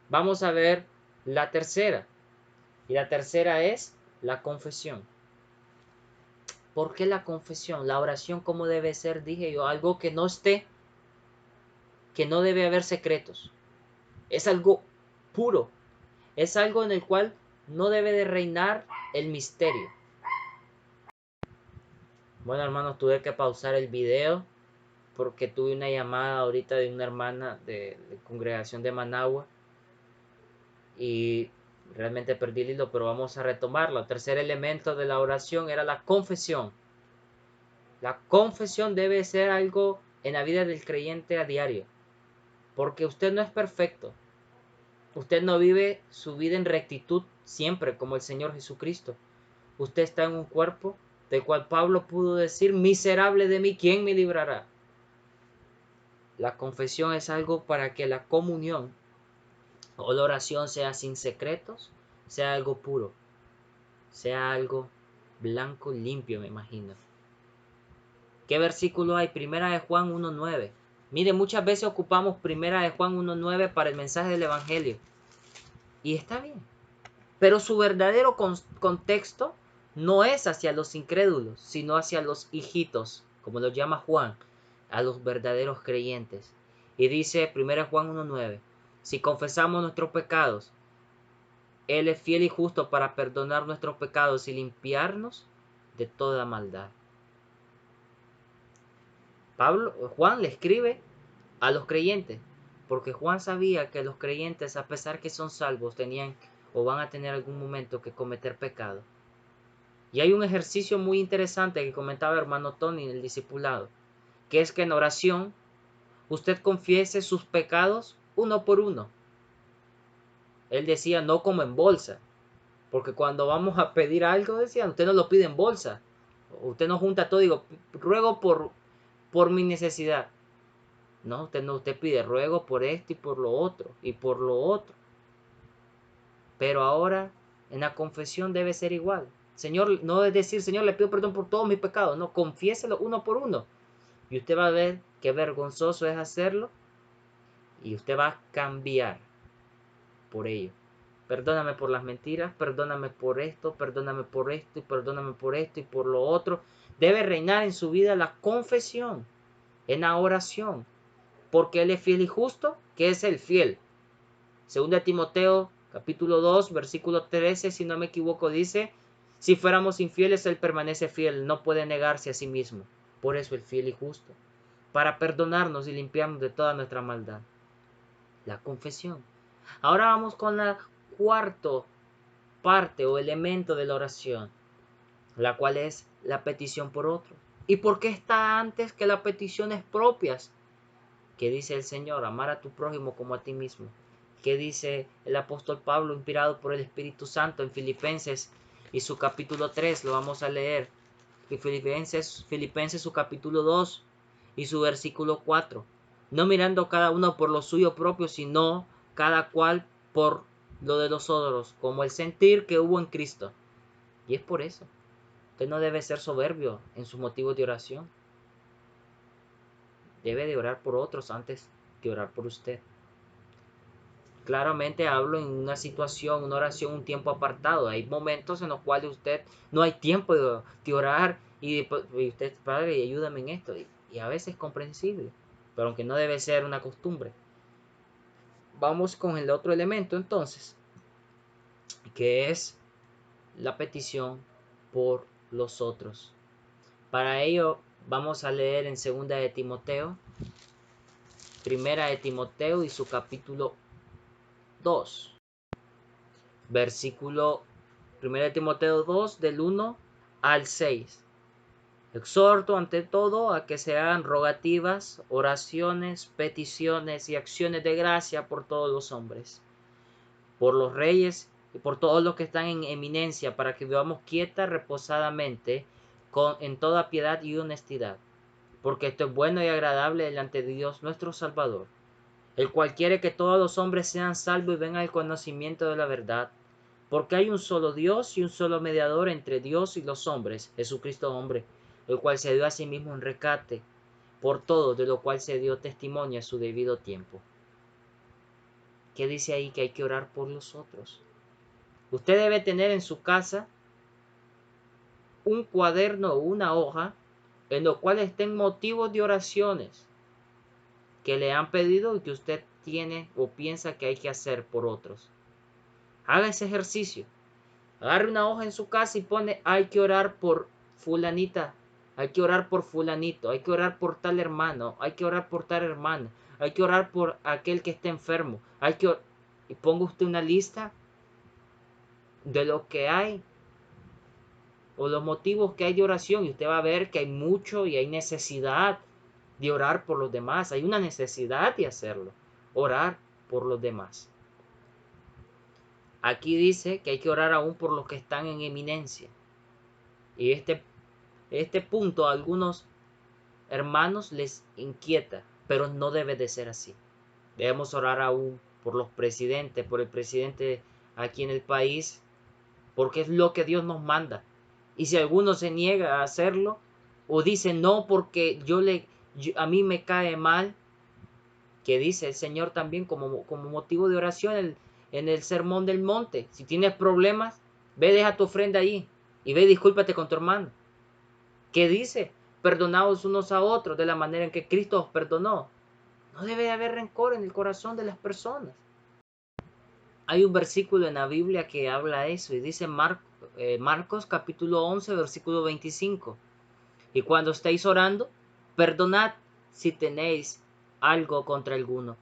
Vamos a ver la tercera. Y la tercera es la confesión. ¿Por qué la confesión? La oración, ¿cómo debe ser? Dije yo, algo que no esté, que no debe haber secretos. Es algo puro. Es algo en el cual no debe de reinar el misterio. Bueno, hermanos, tuve que pausar el video porque tuve una llamada ahorita de una hermana de congregación de Managua y realmente perdí el hilo, pero vamos a retomarlo. El tercer elemento de la oración era la confesión. La confesión debe ser algo en la vida del creyente a diario, porque usted no es perfecto. Usted no vive su vida en rectitud siempre como el Señor Jesucristo. Usted está en un cuerpo del cual Pablo pudo decir, miserable de mí, ¿quién me librará? La confesión es algo para que la comunión o la oración sea sin secretos, sea algo puro, sea algo blanco, limpio, me imagino. ¿Qué versículo hay? Primera de Juan 1:9. Mire, muchas veces ocupamos Primera de Juan 1:9 para el mensaje del Evangelio. Y está bien. Pero su verdadero contexto no es hacia los incrédulos, sino hacia los hijitos, como los llama Juan, a los verdaderos creyentes. Y dice 1 Juan 1:9, si confesamos nuestros pecados, Él es fiel y justo para perdonar nuestros pecados y limpiarnos de toda maldad. Juan le escribe a los creyentes, porque Juan sabía que los creyentes, a pesar que son salvos, tenían o van a tener algún momento que cometer pecado. Y hay un ejercicio muy interesante que comentaba el hermano Tony en el discipulado, que es que en oración usted confiese sus pecados uno por uno. Él decía no como en bolsa, porque cuando vamos a pedir algo, decía, usted no lo pide en bolsa, usted no junta todo, digo, ruego por mi necesidad. No, usted pide ruego por esto y por lo otro, y por lo otro. Pero ahora en la confesión debe ser igual. Señor, no es decir, Señor, le pido perdón por todos mis pecados. No, confiéselo uno por uno. Y usted va a ver qué vergonzoso es hacerlo. Y usted va a cambiar por ello. Perdóname por las mentiras, perdóname por esto, perdóname por esto, y perdóname por esto y por lo otro. Debe reinar en su vida la confesión, en la oración. Porque Él es fiel y justo, que es el fiel. Segunda Timoteo capítulo 2, versículo 13, si no me equivoco, dice, si fuéramos infieles, Él permanece fiel, no puede negarse a sí mismo. Por eso el fiel y justo, para perdonarnos y limpiarnos de toda nuestra maldad. La confesión. Ahora vamos con la cuarta parte o elemento de la oración, la cual es la petición por otro. ¿Y por qué está antes que las peticiones propias? ¿Qué dice el Señor? Amar a tu prójimo como a ti mismo. ¿Qué dice el apóstol Pablo, inspirado por el Espíritu Santo en Filipenses y su capítulo 3? Lo vamos a leer. Y Filipenses su capítulo 2 y su versículo 4. No mirando cada uno por lo suyo propio, sino cada cual por lo de los otros, como el sentir que hubo en Cristo. Y es por eso. Usted no debe ser soberbio en sus motivos de oración. Debe de orar por otros antes que orar por usted. Claramente hablo en una situación, una oración, un tiempo apartado. Hay momentos en los cuales usted no hay tiempo de orar y usted, Padre, ayúdame en esto. Y a veces es comprensible, pero aunque no debe ser una costumbre. Vamos con el otro elemento entonces, que es la petición por los otros. Para ello vamos a leer en segunda de Timoteo, primera de Timoteo y su capítulo 2, versículo 1 de Timoteo 2 del 1 al 6. Exhorto ante todo a que se hagan rogativas, oraciones, peticiones y acciones de gracia por todos los hombres, por los reyes y por todos los que están en eminencia, para que vivamos quieta, reposadamente, en toda piedad y honestidad, porque esto es bueno y agradable delante de Dios nuestro Salvador, el cual quiere que todos los hombres sean salvos y vengan al conocimiento de la verdad, porque hay un solo Dios y un solo mediador entre Dios y los hombres, Jesucristo hombre, el cual se dio a sí mismo en rescate por todo, de lo cual se dio testimonio a su debido tiempo. ¿Qué dice ahí? Que hay que orar por los otros. Usted debe tener en su casa un cuaderno o una hoja en lo cual estén motivos de oraciones que le han pedido y que usted tiene o piensa que hay que hacer por otros. Haga ese ejercicio. Agarre una hoja en su casa y pone: hay que orar por fulanita, hay que orar por fulanito, hay que orar por tal hermano, hay que orar por tal hermana, hay que orar por aquel que esté enfermo, y ponga usted una lista de lo que hay o los motivos que hay de oración, y usted va a ver que hay mucho y hay necesidad de orar por los demás. Hay una necesidad de hacerlo, orar por los demás. Aquí dice que hay que orar aún por los que están en eminencia. Y este punto a algunos hermanos les inquieta, pero no debe de ser así. Debemos orar aún por los presidentes, por el presidente aquí en el país, porque es lo que Dios nos manda. Y si alguno se niega a hacerlo o dice no porque a mí me cae mal, que dice el Señor también como motivo de oración en el Sermón del Monte: si tienes problemas, ve, deja tu ofrenda ahí y ve, discúlpate con tu hermano. ¿Qué dice? Perdonaos unos a otros de la manera en que Cristo os perdonó. No debe de haber rencor en el corazón de las personas. Hay un versículo en la Biblia que habla de eso y dice Marcos capítulo 11 versículo 25. Y cuando estéis orando, perdonad si tenéis algo contra alguno,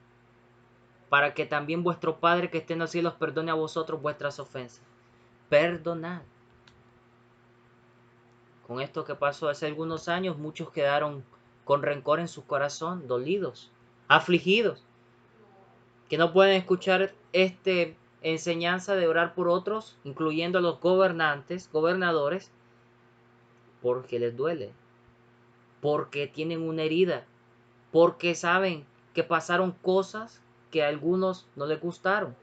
para que también vuestro Padre que esté en los cielos perdone a vosotros vuestras ofensas. Perdonad. Con esto que pasó hace algunos años, muchos quedaron con rencor en su corazón, dolidos, afligidos, que no pueden escuchar esta enseñanza de orar por otros, incluyendo a los gobernadores, porque les duele, porque tienen una herida, porque saben que pasaron cosas que a algunos no les gustaron.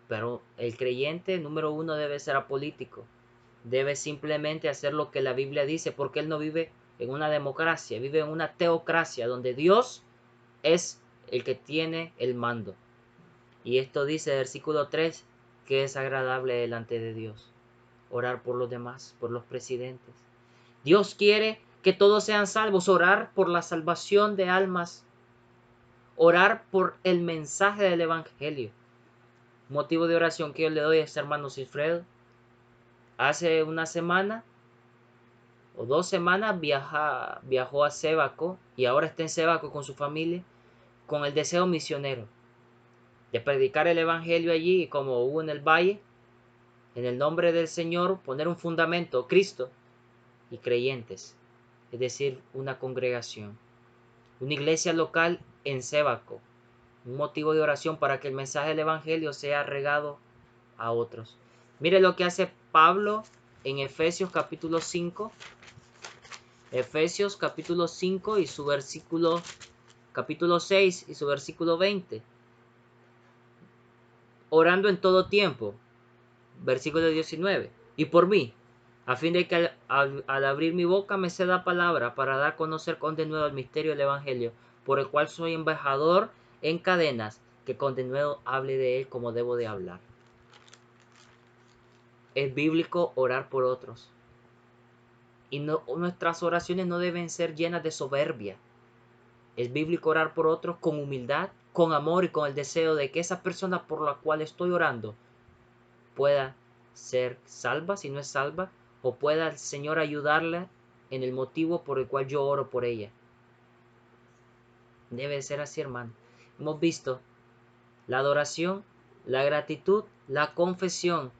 Pero el creyente número uno debe ser apolítico. Debe simplemente hacer lo que la Biblia dice, porque él no vive en una democracia, vive en una teocracia donde Dios es el que tiene el mando. Y esto dice el versículo 3, que es agradable delante de Dios orar por los demás, por los presidentes. Dios quiere que todos sean salvos, orar por la salvación de almas, orar por el mensaje del Evangelio. Motivo de oración que yo le doy a este hermano Silfredo. Hace una semana o 2 semanas viajó a Sébaco y ahora está en Sébaco con su familia con el deseo misionero de predicar el Evangelio allí, y como hubo en el valle, en el nombre del Señor, poner un fundamento, Cristo y creyentes. es decir, una congregación. Una iglesia local en Sébaco, un motivo de oración para que el mensaje del Evangelio sea regado a otros. Mire lo que hace Pablo en Efesios capítulo 5. Efesios capítulo 5 y su versículo, capítulo 6 y su versículo 20. Orando en todo tiempo, versículo 19. Y por mí, a fin de que al abrir mi boca me ceda palabra para dar a conocer con denuedo el misterio del Evangelio, por el cual soy embajador en cadenas, que con denuedo hable de él como debo de hablar. Es bíblico orar por otros. Y nuestras oraciones no deben ser llenas de soberbia. Es bíblico orar por otros con humildad, con amor y con el deseo de que esa persona por la cual estoy orando pueda ser salva, si no es salva, o pueda el Señor ayudarla en el motivo por el cual yo oro por ella. Debe ser así, hermano. Hemos visto la adoración, la gratitud, la confesión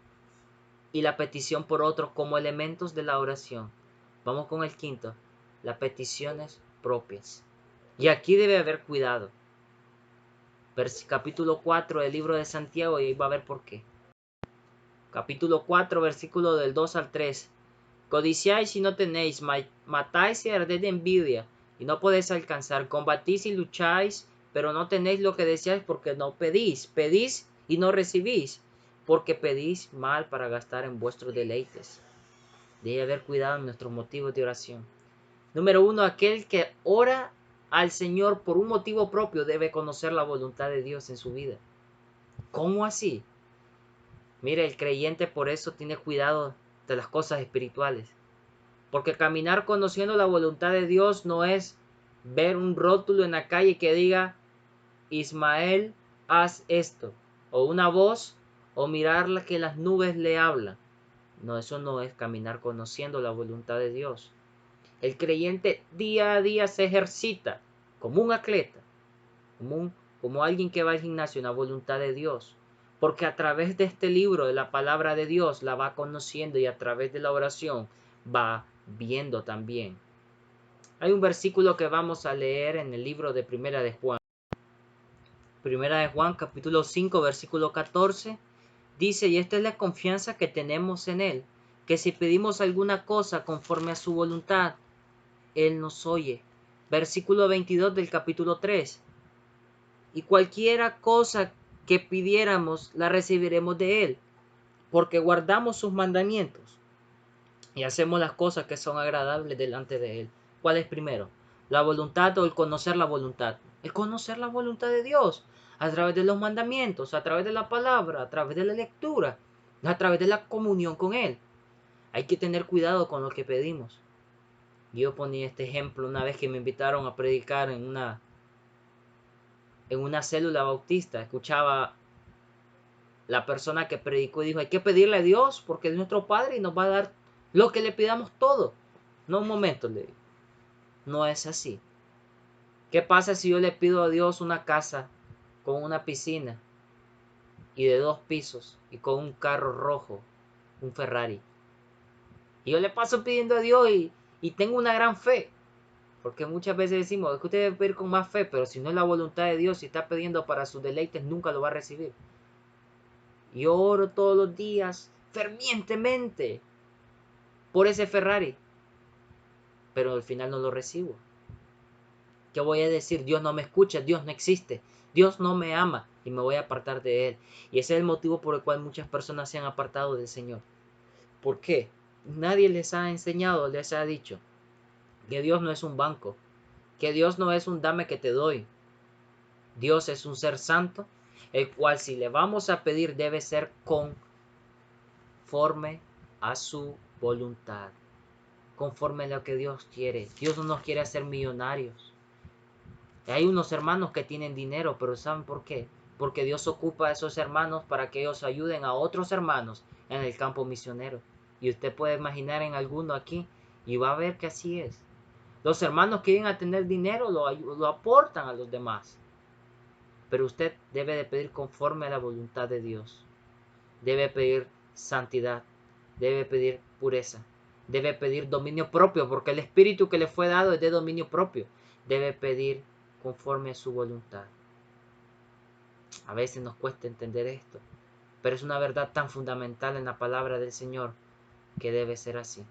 y la petición por otros como elementos de la oración. Vamos con el quinto, las peticiones propias. Y aquí debe haber cuidado. Capítulo 4 del libro de Santiago, y ahí va a ver por qué. Capítulo 4, versículo del 2 al 3. Codiciáis y no tenéis, matáis y ardéis de envidia, y no podéis alcanzar. Combatís y lucháis, pero no tenéis lo que deseáis porque no pedís. Pedís y no recibís, porque pedís mal para gastar en vuestros deleites. Debe haber cuidado en nuestros motivos de oración. Número 1, aquel que ora al Señor por un motivo propio debe conocer la voluntad de Dios en su vida. ¿Cómo así? Mire, el creyente por eso tiene cuidado de las cosas espirituales. Porque caminar conociendo la voluntad de Dios no es ver un rótulo en la calle que diga, Ismael, haz esto. O una voz, o mirar que las nubes le hablan. No, eso no es caminar conociendo la voluntad de Dios. El creyente día a día se ejercita como un atleta, como alguien que va al gimnasio en la voluntad de Dios. Porque a través de este libro, de la palabra de Dios, la va conociendo y a través de la oración va viendo también. Hay un versículo que vamos a leer en el libro de Primera de Juan. Primera de Juan, capítulo 5, versículo 14. Dice, y esta es la confianza que tenemos en Él, que si pedimos alguna cosa conforme a su voluntad, Él nos oye. Versículo 22 del capítulo 3. Y cualquiera cosa que pidiéramos, la recibiremos de Él, porque guardamos sus mandamientos y hacemos las cosas que son agradables delante de Él. ¿Cuál es primero? ¿La voluntad o el conocer la voluntad? El conocer la voluntad de Dios a través de los mandamientos, a través de la palabra, a través de la lectura, a través de la comunión con Él. Hay que tener cuidado con lo que pedimos. Yo ponía este ejemplo una vez que me invitaron a predicar en una célula bautista. Escuchaba la persona que predicó y dijo, hay que pedirle a Dios porque es nuestro Padre y nos va a dar lo que le pidamos todo. No, un momento, le digo. No es así. ¿Qué pasa si yo le pido a Dios una casa con una piscina y de 2 pisos y con un carro rojo, un Ferrari? Y yo le paso pidiendo a Dios y tengo una gran fe. Porque muchas veces decimos, es que usted debe pedir con más fe, pero si no es la voluntad de Dios, si está pidiendo para sus deleites, nunca lo va a recibir. Y oro todos los días, fervientemente, por ese Ferrari, pero al final no lo recibo. ¿Qué voy a decir? Dios no me escucha, Dios no existe, Dios no me ama y me voy a apartar de Él. Y ese es el motivo por el cual muchas personas se han apartado del Señor. ¿Por qué? Nadie les ha enseñado, les ha dicho que Dios no es un banco, que Dios no es un dame que te doy. Dios es un ser santo, el cual si le vamos a pedir debe ser conforme a su voluntad, conforme a lo que Dios quiere. Dios no nos quiere hacer millonarios. Hay unos hermanos que tienen dinero, pero ¿saben por qué? Porque Dios ocupa a esos hermanos para que ellos ayuden a otros hermanos en el campo misionero. Y usted puede imaginar en alguno aquí y va a ver que así es. Los hermanos que vienen a tener dinero lo aportan a los demás. Pero usted debe de pedir conforme a la voluntad de Dios. Debe pedir santidad. Debe pedir pureza. Debe pedir dominio propio, porque el espíritu que le fue dado es de dominio propio. Debe pedir conforme a su voluntad. A veces nos cuesta entender esto, pero es una verdad tan fundamental en la palabra del Señor que debe ser así.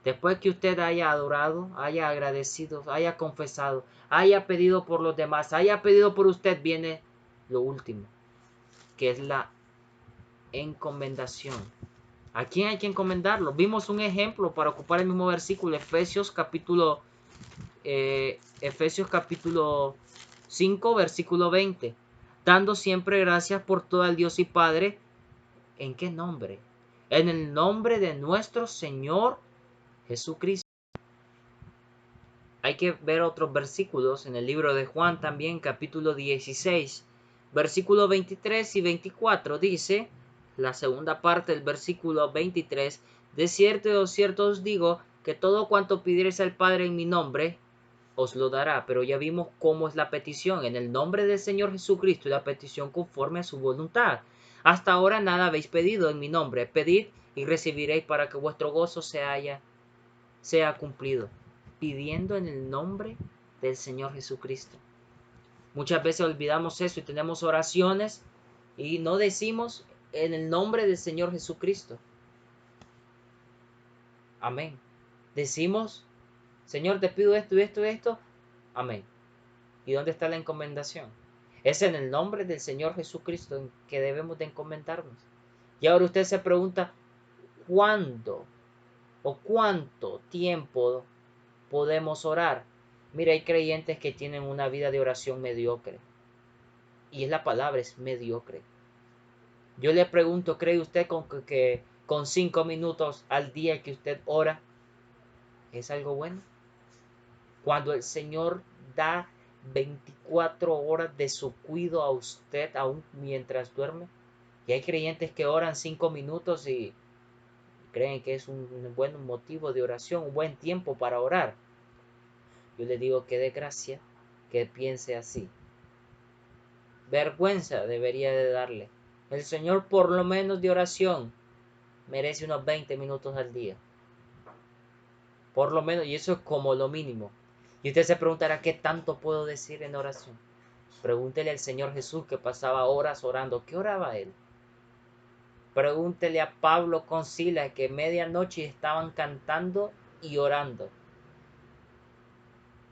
Después que usted haya adorado, haya agradecido, haya confesado, haya pedido por los demás, haya pedido por usted, viene lo último, que es la encomendación. ¿A quién hay que encomendarlo? Vimos un ejemplo para ocupar el mismo versículo, Efesios capítulo 5, versículo 20. Dando siempre gracias por todo al Dios y Padre. ¿En qué nombre? En el nombre de nuestro Señor Jesucristo. Hay que ver otros versículos en el libro de Juan también, capítulo 16, versículo 23 y 24. Dice, la segunda parte del versículo 23, de cierto os digo, que todo cuanto pidiereis al Padre en mi nombre, os lo dará. Pero ya vimos cómo es la petición, en el nombre del Señor Jesucristo, y la petición conforme a su voluntad. Hasta ahora nada habéis pedido en mi nombre. Pedid y recibiréis para que vuestro gozo sea cumplido. Pidiendo en el nombre del Señor Jesucristo. Muchas veces olvidamos eso y tenemos oraciones y no decimos en el nombre del Señor Jesucristo. Amén. Decimos, Señor, te pido esto y esto y esto. Amén. ¿Y dónde está la encomendación? Es en el nombre del Señor Jesucristo en que debemos de encomendarnos. Y ahora usted se pregunta, ¿cuándo o cuánto tiempo podemos orar? Mira, hay creyentes que tienen una vida de oración mediocre. Y es la palabra, es mediocre. Yo le pregunto, ¿cree usted que con 5 minutos al día que usted ora es algo bueno? Cuando el Señor da 24 horas de su cuidado a usted aún mientras duerme. Y hay creyentes que oran 5 minutos y creen que es un buen motivo de oración, un buen tiempo para orar. Yo le digo que desgracia que piense así. Vergüenza debería de darle. El Señor por lo menos de oración merece unos 20 minutos al día. Por lo menos, y eso es como lo mínimo. Y usted se preguntará, ¿qué tanto puedo decir en oración? Pregúntele al Señor Jesús que pasaba horas orando. ¿Qué oraba él? Pregúntele a Pablo con Silas que medianoche estaban cantando y orando.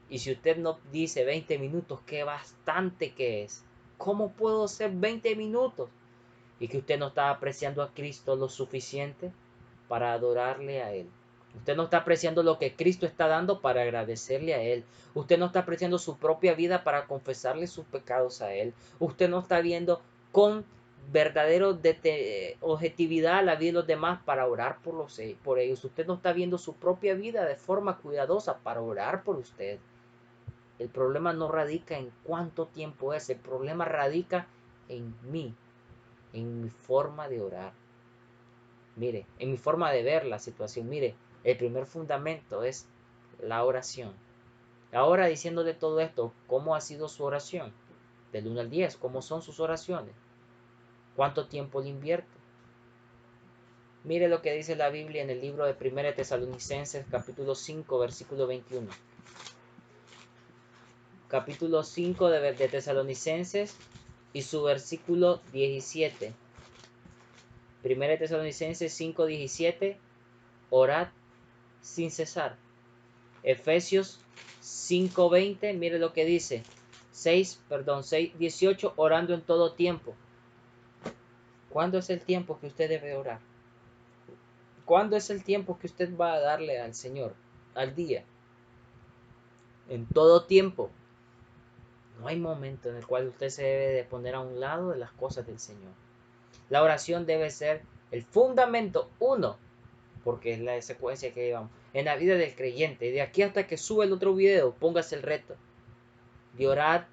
Y si usted no dice 20 minutos, qué bastante que es. ¿Cómo puedo ser 20 minutos? Y que usted no está apreciando a Cristo lo suficiente para adorarle a Él. Usted no está apreciando lo que Cristo está dando para agradecerle a Él. Usted no está apreciando su propia vida para confesarle sus pecados a Él. Usted no está viendo con verdadero objetividad la vida de los demás para orar por ellos. Usted no está viendo su propia vida de forma cuidadosa para orar por usted. El problema no radica en cuánto tiempo es. El problema radica en mí, en mi forma de orar. Mire, en mi forma de ver la situación. Mire, el primer fundamento es la oración. Ahora diciéndole todo esto, ¿cómo ha sido su oración? Del 1 al 10, ¿cómo son sus oraciones? ¿Cuánto tiempo le invierte? Mire lo que dice la Biblia en el libro de 1 Tesalonicenses, capítulo 5, versículo 21. Capítulo 5 de Tesalonicenses y su versículo 17. 1 Tesalonicenses 5, 17. Orad sin cesar. Efesios 5:20, mire lo que dice. 6:18, orando en todo tiempo. ¿Cuándo es el tiempo que usted debe orar? ¿Cuándo es el tiempo que usted va a darle al Señor? Al día. En todo tiempo. No hay momento en el cual usted se debe de poner a un lado de las cosas del Señor. La oración debe ser el fundamento uno, porque es la secuencia que llevamos en la vida del creyente. Y de aquí hasta que sube el otro video, póngase el reto de orar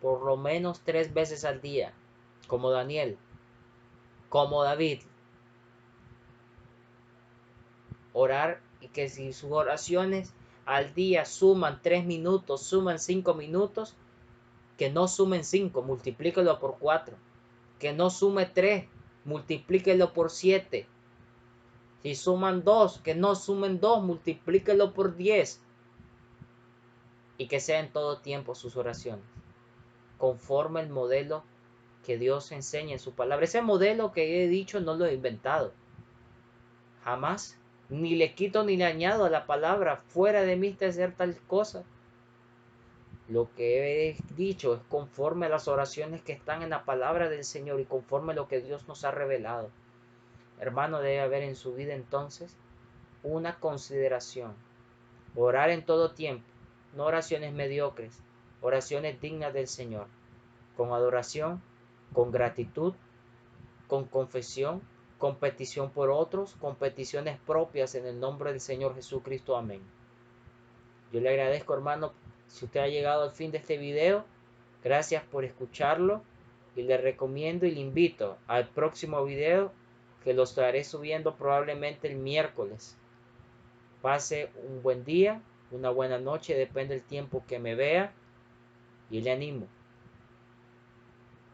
por lo menos 3 veces al día, como Daniel, como David. Orar y que si sus oraciones al día suman 3 minutos, suman 5 minutos, que no sumen 5, multiplíquelo por 4. Que no sume 3, multiplíquelo por 7. Si suman 2, que no sumen 2, multiplíquelo por 10. Y que sea en todo tiempo sus oraciones, conforme el modelo que Dios enseña en su palabra. Ese modelo que he dicho no lo he inventado. Jamás. Ni le quito ni le añado a la palabra. Fuera de mí está hacer tal cosa. Lo que he dicho es conforme a las oraciones que están en la palabra del Señor y conforme a lo que Dios nos ha revelado. Hermano, debe haber en su vida entonces una consideración. Orar en todo tiempo, no oraciones mediocres, oraciones dignas del Señor, con adoración, con gratitud, con confesión, con petición por otros, con peticiones propias en el nombre del Señor Jesucristo. Amén. Yo le agradezco, hermano, si usted ha llegado al fin de este video. Gracias por escucharlo y le recomiendo y le invito al próximo video, que lo estaré subiendo probablemente el miércoles. Pase un buen día, una buena noche, depende del tiempo que me vea, y le animo.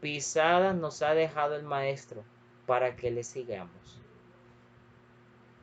Pisadas nos ha dejado el Maestro para que le sigamos.